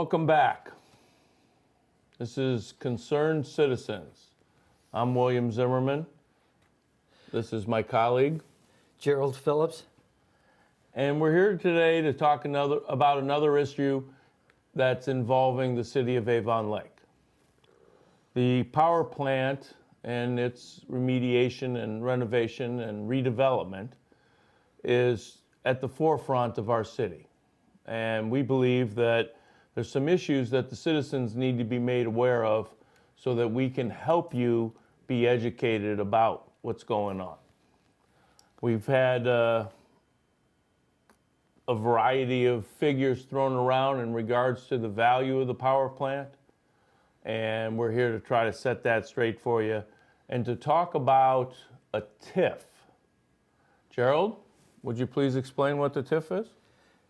Welcome back. This is Concerned Citizens. I'm William Zimmerman. This is my colleague, Gerald Phillips. and we're here today to talk about another issue that's involving the City of Avon Lake. The power plant and its remediation and renovation and redevelopment is at the forefront of our city. And we believe that there's some issues that the citizens need to be made aware of so that we can help you be educated about what's going on. We've had a variety of figures thrown around in regards to the value of the power plant, and we're here to try to set that straight for you and to talk about a TIF. Gerald, would you please explain what the TIF is?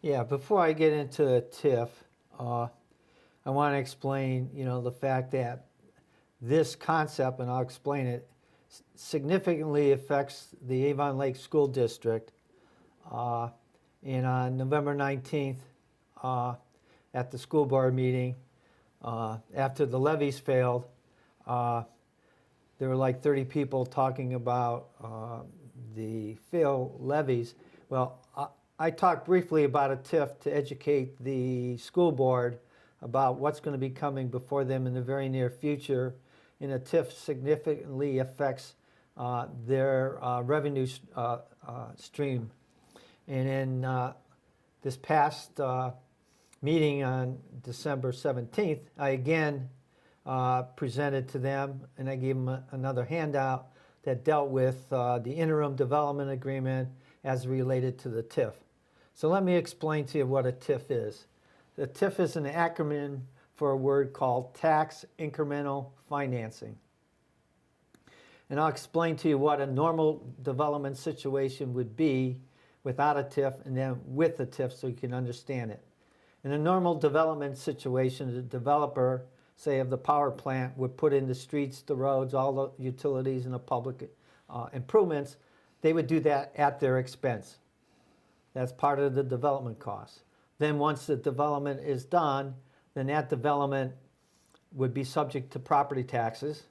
Yeah, before I get into a TIF, I want to explain, the fact that this concept, and I'll explain it, significantly affects the Avon Lake School District. And on November 19th, at the school board meeting, after the levies failed, there were like 30 people talking about the failed levies. Well, I talked briefly about a TIF to educate the school board about what's going to be coming before them in the very near future. And a TIF significantly affects their revenue stream. And in this past meeting on December 17th, I again presented to them, and I gave them another handout that dealt with the interim development agreement as related to the TIF. So let me explain to you what a TIF is. The TIF is an acronym for a word called Tax Incremental Financing. And I'll explain to you what a normal development situation would be without a TIF and then with a TIF so you can understand it. In a normal development situation, the developer, say of the power plant, would put in the streets, the roads, all the utilities and the public improvements. They would do that at their expense. That's part of the development cost. Then once the development is done, then that development would be subject to property taxes.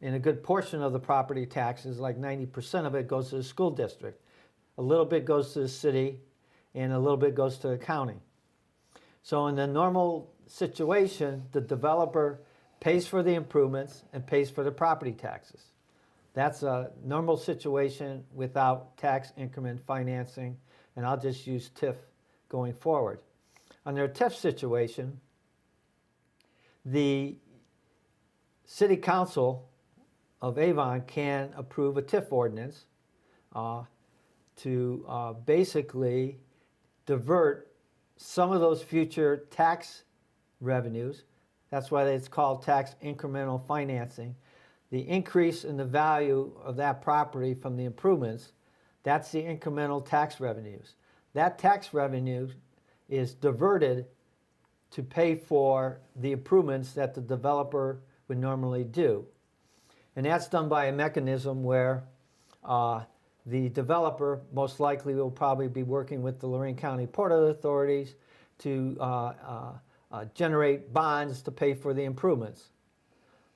And a good portion of the property taxes, like 90% of it, goes to the school district. A little bit goes to the city, and a little bit goes to the county. So in the normal situation, the developer pays for the improvements and pays for the property taxes. That's a normal situation without tax increment financing, and I'll just use TIF going forward. Under a TIF situation, the City Council of Avon can approve a TIF ordinance to basically divert some of those future tax revenues. That's why it's called tax incremental financing. The increase in the value of that property from the improvements, that's the incremental tax revenues. That tax revenue is diverted to pay for the improvements that the developer would normally do. And that's done by a mechanism where the developer most likely will probably be working with the Lorraine County Port Authorities to generate bonds to pay for the improvements.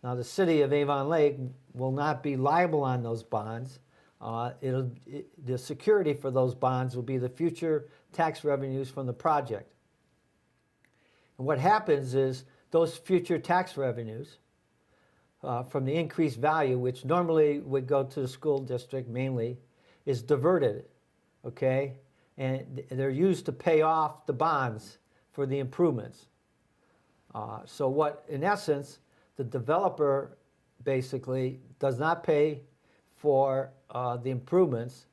Now, the City of Avon Lake will not be liable on those bonds. The security for those bonds will be the future tax revenues from the project. And what happens is those future tax revenues from the increased value, which normally would go to the school district mainly, is diverted, okay? And they're used to pay off the bonds for the improvements. So what, in essence, the developer basically does not pay for the improvements,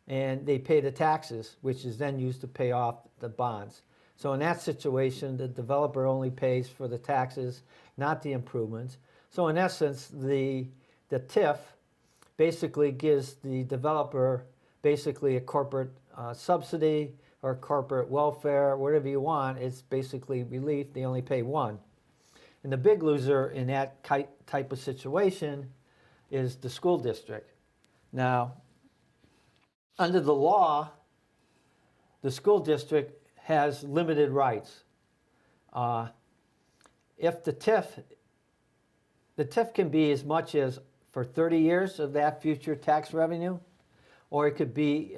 and they pay the taxes, which is then used to pay off the bonds. So in that situation, the developer only pays for the taxes, not the improvements. So in essence, the TIF basically gives the developer basically a corporate subsidy or corporate welfare, whatever you want. It's basically relief. They only pay one. And the big loser in that type of situation is the school district. Now, under the law, the school district has limited rights. If the TIF can be as much as for 30 years of that future tax revenue, or it could be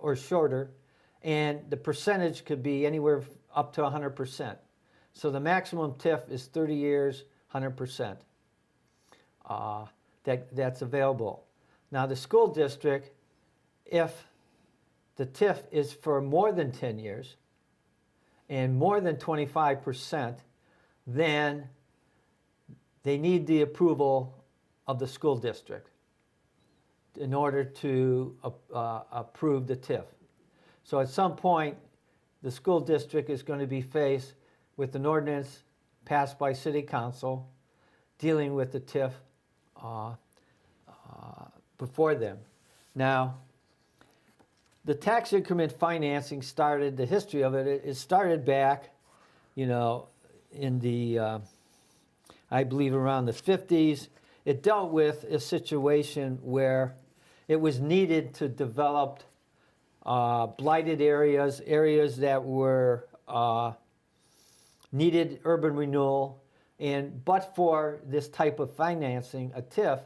or shorter, and the percentage could be anywhere up to 100%. So the maximum TIF is 30 years, 100%. That's available. Now the school district, if the TIF is for more than 10 years and more than 25%, then they need the approval of the school district in order to approve the TIF. So at some point, the school district is going to be faced with an ordinance passed by city council dealing with the TIF before them. Now, the tax increment financing started, the history of it started back, in the, I believe around the 50s. It dealt with a situation where it was needed to develop blighted areas that were needed urban renewal, but for this type of financing, a TIF,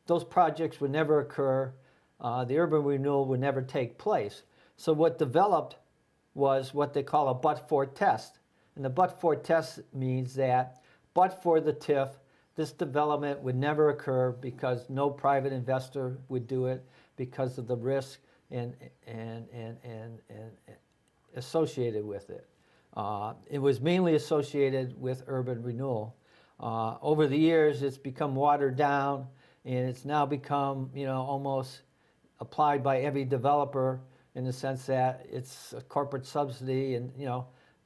those projects would never occur. The urban renewal would never take place. So what developed was what they call a but-for test. And the but-for test means that but for the TIF, this development would never occur because no private investor would do it because of the risk and associated with it. It was mainly associated with urban renewal. Over the years, it's become watered down, and it's now become, almost applied by every developer in the sense that it's a corporate subsidy, and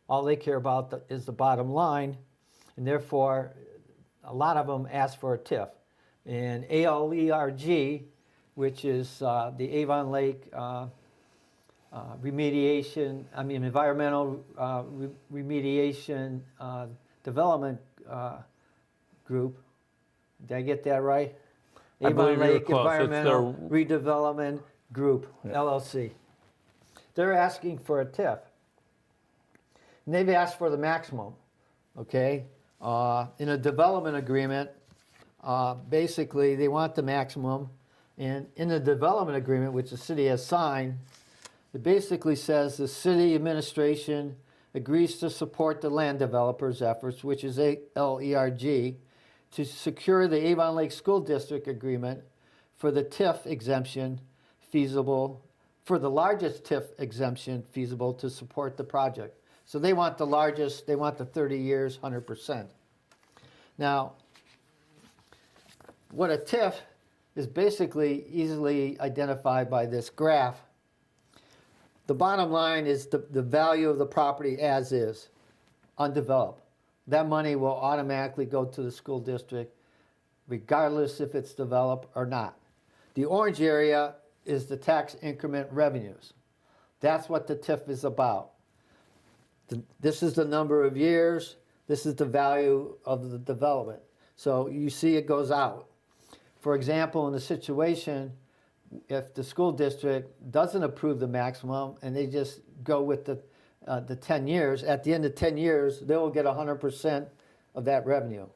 all they care about is the bottom line, and therefore, a lot of them ask for a TIF. And ALERG, which is the Avon Lake environmental remediation development group. Did I get that right? I believe Avon you were Lake close. Environmental Redevelopment Group, LLC. They're asking for a TIF. And they've asked for the maximum, okay? In a development agreement, basically they want the maximum. And in the development agreement, which the city has signed, it basically says the city administration agrees to support the land developer's efforts, which is ALERG, to secure the Avon Lake School District agreement for the TIF exemption feasible, for the largest TIF exemption feasible to support the project. So they want the largest, they want the 30 years, 100%. Now, what a TIF is basically easily identified by this graph. The bottom line is the value of the property as is, undeveloped. That money will automatically go to the school district, regardless if it's developed or not. The orange area is the tax increment revenues. That's what the TIF is about. This is the number of years. This is the value of the development. So you see it goes out. For example, in the situation, if the school district doesn't approve the maximum and they just go with the 10 years, at the end of 10 years, they will get 100% of that revenue.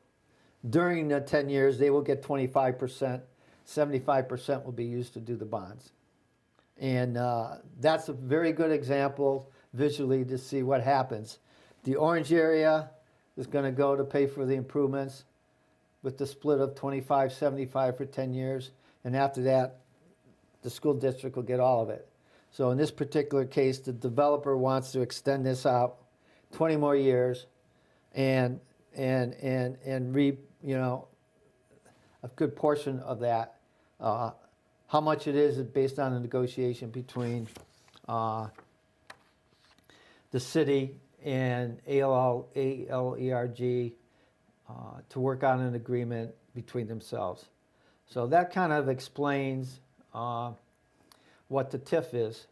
During the 10 years, they will get 25%, 75% will be used to do the bonds. And that's a very good example visually to see what happens. The orange area is going to go to pay for the improvements with the split of 25-75 for 10 years. And after that, the school district will get all of it. So in this particular case, the developer wants to extend this out 20 more years and reap, a good portion of that. How much it is based on a negotiation between the city and ALERG to work on an agreement between themselves. So that kind of explains what the TIF is.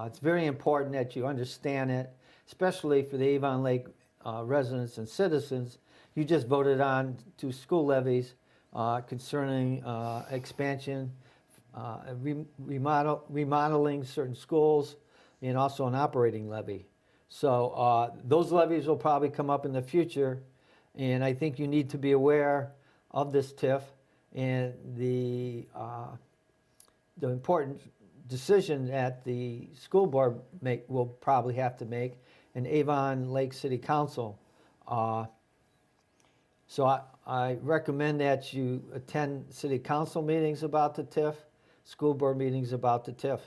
It's very important that you understand it, especially for the Avon Lake residents and citizens. You just voted on 2 school levies concerning expansion, remodeling certain schools, and also an operating levy. So those levies will probably come up in the future, and I think you need to be aware of this TIF and the important decision that the school board will probably have to make, and Avon Lake City Council. So I recommend that you attend city council meetings about the TIF, school board meetings about the TIF.